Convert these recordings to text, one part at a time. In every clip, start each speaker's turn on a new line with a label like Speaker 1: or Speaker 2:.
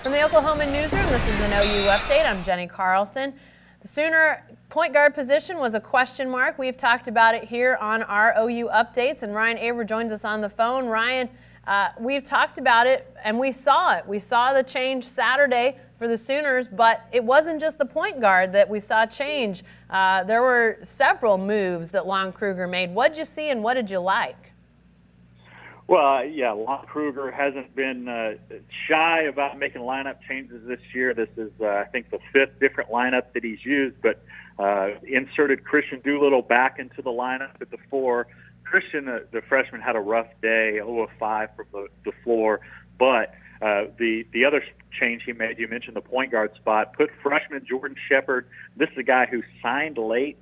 Speaker 1: From the Oklahoman newsroom, this is an OU update. I'm Jenny Carlson. The Sooner point guard position was a question mark. We've talked about it here on our OU updates, and Ryan Aber joins us on the phone. Ryan, we've talked about it, and we saw it. We saw the change Saturday for the Sooners, but it wasn't just the point guard that we saw change. There were several moves that Lon Kruger made. What did you see, and what did you like?
Speaker 2: Well, yeah, Lon Kruger hasn't been shy about making lineup changes this year. This is, I think, the fifth different lineup that he's used, but inserted Christian Doolittle back into the lineup at the 4. Christian, the freshman, had a rough day, 0 of 5 from the floor, but the other change he made, you mentioned the point guard spot, put freshman Jordan Shepard. This is a guy who signed late.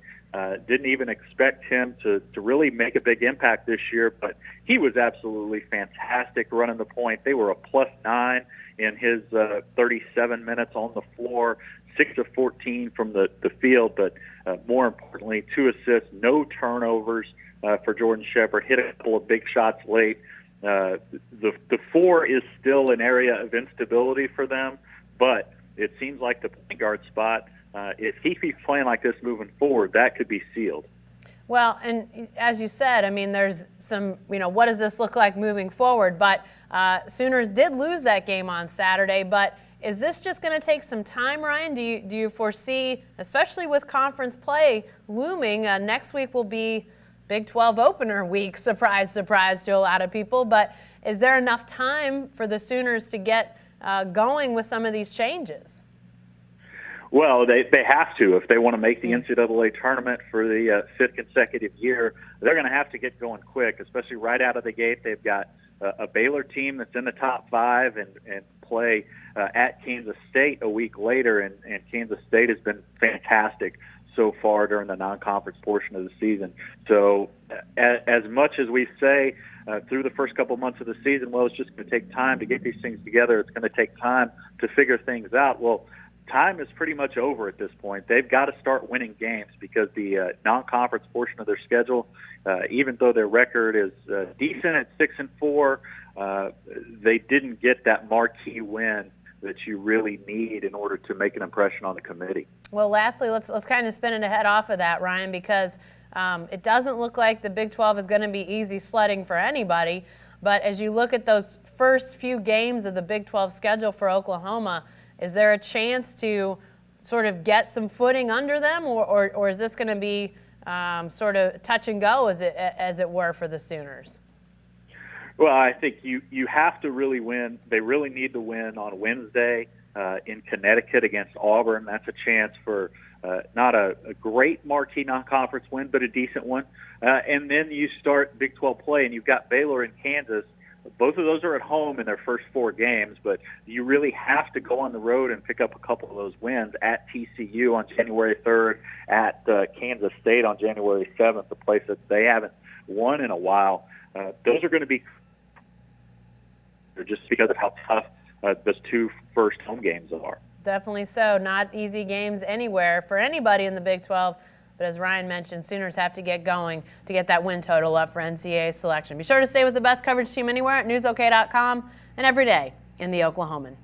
Speaker 2: Didn't even expect him to really make a big impact this year, but he was absolutely fantastic running the point. They were a +9 in his 37 minutes on the floor, 6 of 14 from the field, but more importantly, 2 assists, no turnovers for Jordan Shepard, hit a couple of big shots late. The 4 is still an area of instability for them, but it seems like the point guard spot, if he keeps playing like this moving forward, that could be sealed. Well, and as you said, I mean, there's some, what does this look like moving forward? But Sooners did lose that game on Saturday, but is this just going to take some time, Ryan? Do you foresee, especially with conference play looming, next week will be Big 12 opener week, surprise, surprise to a lot of people, but is there enough time for the Sooners to get going with some of these changes? Well, they have to. If they want to make the NCAA tournament for the 5th consecutive year, they're going to have to get going quick, especially right out of the gate. They've got a Baylor team that's in the top 5 and play at Kansas State a week later, and Kansas State has been fantastic so far during the non-conference portion of the season. So as much as we say through the first couple months of the season, well, it's just going to take time to get these things together. It's going to take time to figure things out. Well, time is pretty much over at this point. They've got to start winning games because the non-conference portion of their schedule, even though their record is decent at 6-4, they didn't get that marquee win that you really need in order to make an impression on the committee. Well, lastly, let's kind of spin it ahead off of that, Ryan, because it doesn't look like the Big 12 is going to be easy sledding for anybody. But as you look at those first few games of the Big 12 schedule for Oklahoma, is there a chance to sort of get some footing under them, or is this going to be sort of touch and go, as it were, for the Sooners? Well, I think you have to really win. They really need to win on Wednesday in Connecticut against Auburn. That's a chance for not a great marquee non-conference win, but a decent one. And then you start Big 12 play, and you've got Baylor and Kansas. Both of those are at home in their first 4 games, but you really have to go on the road and pick up a couple of those wins at TCU on January 3rd, at Kansas State on January 7th, a place that they haven't won in a while. Those are going to be just because of how tough those 2 first home games are. Definitely so. Not easy games anywhere for anybody in the Big 12. But as Ryan mentioned, Sooners have to get going to get that win total up for NCAA selection. Be sure to stay with the best coverage team anywhere at newsok.com and every day in the Oklahoman.